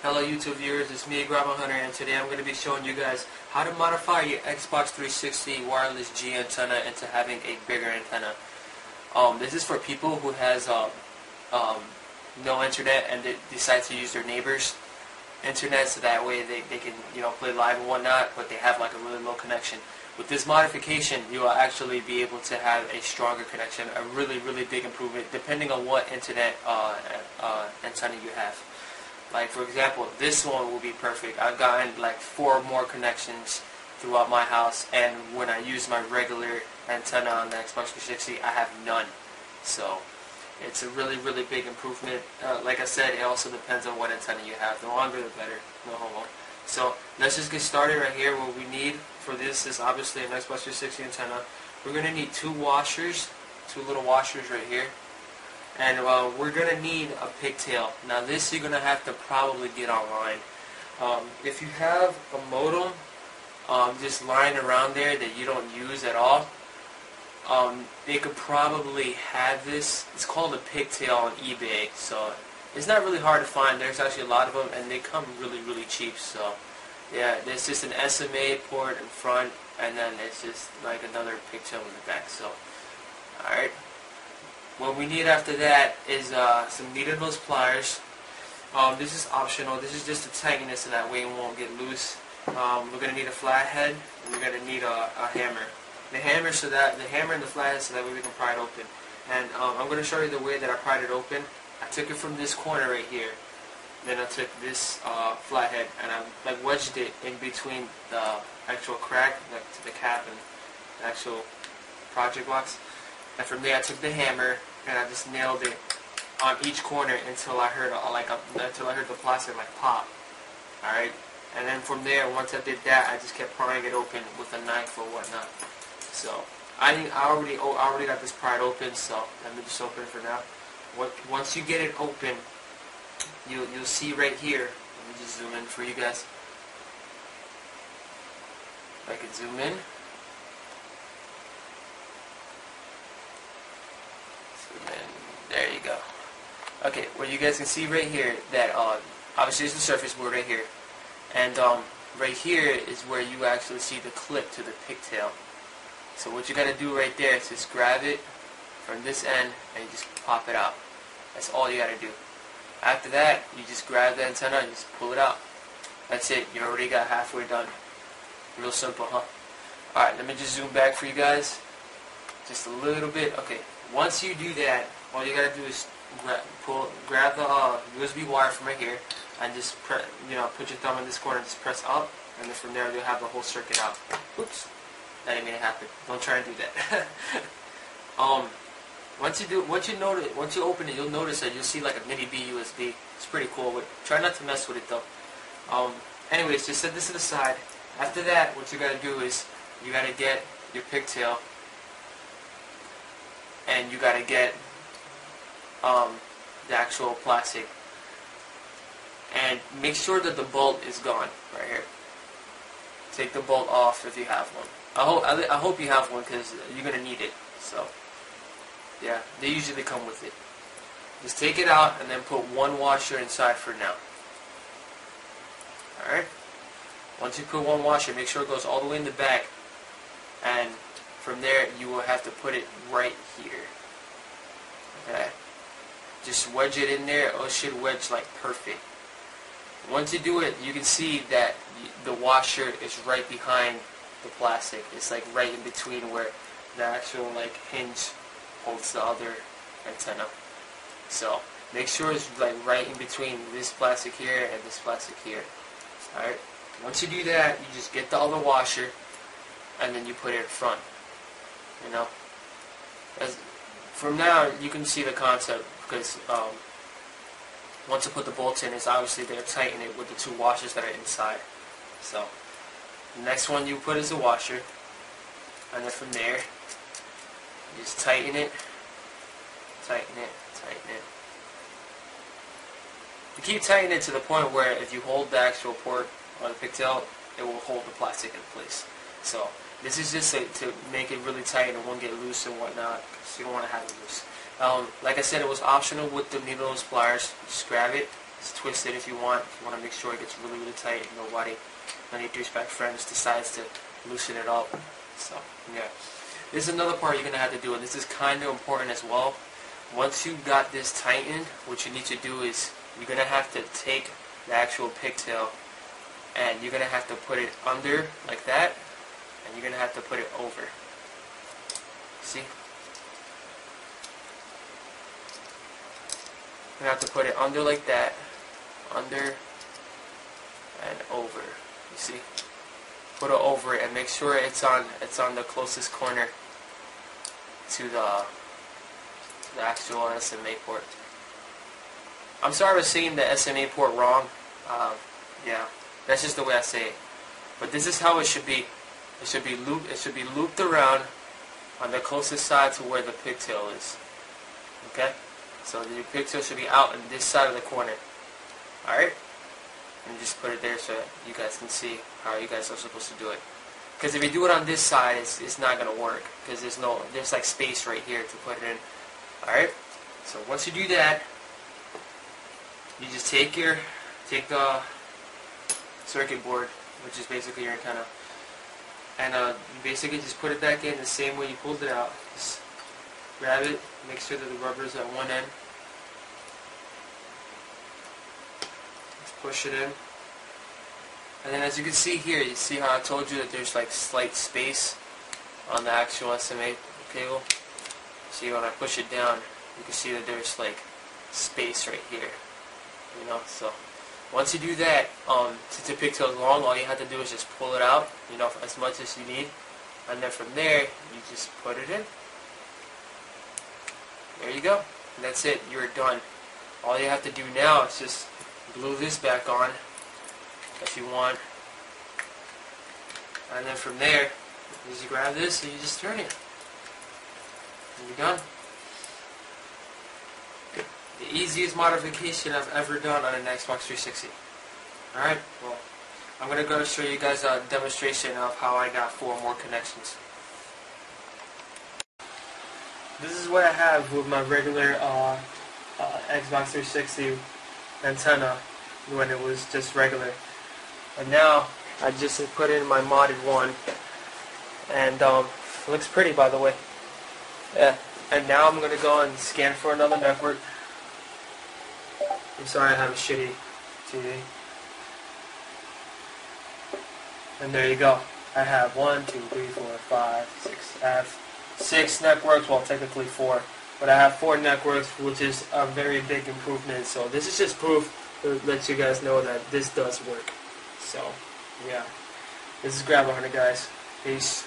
Hello YouTube viewers, it's me, Grandma Hunter, and today I'm going to be showing you guys how to modify your Xbox 360 wireless G antenna into having a bigger antenna. This is for people who has no internet and they decide to use their neighbor's internet, so that way they can play live and whatnot, but they have like a really low connection. With this modification, you will actually be able to have a stronger connection, a really big improvement depending on what internet antenna you have. Like for example, this one will be perfect. I've gotten like 4 more connections throughout my house, and when I use my regular antenna on the Xbox 360, I have none. So it's a really big improvement. Like I said, it also depends on what antenna you have. The longer the better, no homo. So let's just get started right here. What we need for this is obviously an Xbox 360 antenna. We're going to need 2 washers, 2 little washers right here. And we're going to need a pigtail. Now this you're going to have to probably get online. If you have a modem just lying around there that you don't use at all, they could probably have this. It's called a pigtail on eBay. So it's not really hard to find. There's actually a lot of them, and they come really cheap. So yeah, there's just an SMA port in front, and then it's just like another pigtail in the back. So alright. What we need after that is some needle nose pliers. This is optional. This is just to tighten it so that way it won't get loose. We're going to need a flathead. We're going to need a hammer. The hammer and the flathead so that way we can pry it open. And I'm going to show you the way that I pried it open. I took it from this corner right here. Then I took this flathead and I like wedged it in between the actual crack, like to the cap and the actual project box. And from there I took the hammer and I just nailed it on each corner until I heard the plastic like pop. Alright? And then from there, once I did that, I just kept prying it open with a knife or whatnot. So I already got this pried open, so let me just open it for now. Once you get it open, you'll see right here. Let me just zoom in for you guys. If I could zoom in. There you go. Okay, well you guys can see right here that obviously there's the surface board right here, and right here is where you actually see the clip to the pigtail. So what you got to do right there is just grab it from this end and you just pop it out. That's all you got to do. After that, you just grab the antenna and just pull it out. That's it. You already got halfway done. Real simple, huh? Alright, let me just zoom back for you guys. Just a little bit. Okay. Once you do that, all you gotta do is grab the USB wire from right here, and just put your thumb in this corner, and just press up, and then from there you'll have the whole circuit out. Oops, that didn't mean to happen. Don't try and do that. Once you open it, you'll notice that you'll see like a mini B USB. It's pretty cool. Try not to mess with it though. Anyways, just set this to the side. After that, what you gotta do is you gotta get your pigtail. And you gotta get the actual plastic, and make sure that the bolt is gone right here. Take the bolt off if you have one. I hope you have one, because you're gonna need it. So yeah, they usually come with it. Just take it out and then put 1 washer inside for now. Alright. Once you put 1 washer, make sure it goes all the way in the back, and from there you will have to put it right here. Okay. Just wedge it in there. Oh, it should wedge like perfect. Once you do it, you can see that the washer is right behind the plastic. It's like right in between where the actual like hinge holds the other antenna. So make sure it's like right in between this plastic here and this plastic here. Alright. Once you do that, you just get the other washer and then you put it in front. From now, you can see the concept, because once you put the bolts in, it's obviously going to tighten it with the 2 washers that are inside. So, the next one you put is the washer, and then from there, you just tighten it, tighten it, tighten it. You keep tightening it to the point where if you hold the actual port on the pigtail, it will hold the plastic in place. So, this is just to make it really tight and it won't get loose and whatnot, because you don't want to have it loose. Like I said, it was optional with the needle nose pliers. Just grab it, Just twist it if you want. If you want to make sure it gets really, really tight and nobody, none of your douchebag friends decides to loosen it up. So, yeah. This is another part you're going to have to do, and this is kind of important as well. Once you got this tightened, what you need to do is you're going to have to take the actual pigtail and you're going to have to put it under like that, and you're going to have to put it over. See? You have to put it under like that, under and over. You see? Put it over it and make sure it's on the closest corner to the actual SMA port. I'm sorry for saying the SMA port wrong. Yeah, that's just the way I say it. But this is how it should be. It should be looped around on the closest side to where the pigtail is. Okay? So your pigtail should be out on this side of the corner. Alright? And just put it there so you guys can see how you guys are supposed to do it. Because if you do it on this side, it's not going to work. Because there's like space right here to put it in. Alright? So once you do that, you just take the circuit board, which is basically your antenna, and you basically just put it back in the same way you pulled it out. Just grab it, make sure that the rubber is at one end. Just push it in. And then as you can see here, you see how I told you that there's like slight space on the actual SMA cable? See, when I push it down, you can see that there's like space right here. You know, so once you do that, since the pigtail is long, all you have to do is just pull it out, you know, as much as you need. And then from there, you just put it in. There you go. And that's it. You're done. All you have to do now is just glue this back on if you want. And then from there, you just grab this and you just turn it. And you're done. The easiest modification I've ever done on an Xbox 360. Alright, well, I'm going to go show you guys a demonstration of how I got 4 more connections. This is what I have with my regular Xbox 360 antenna when it was just regular. And now, I just put in my modded one. And it looks pretty, by the way. Yeah. And now I'm going to go and scan for another network. I'm sorry I have a shitty TV. And there you go. I have 1, 2, 3, 4, 5, 6. I have 6 networks, well technically 4. But I have 4 networks, which is a very big improvement. So this is just proof to let you guys know that this does work. So, yeah. This is Grab 100, guys. Peace.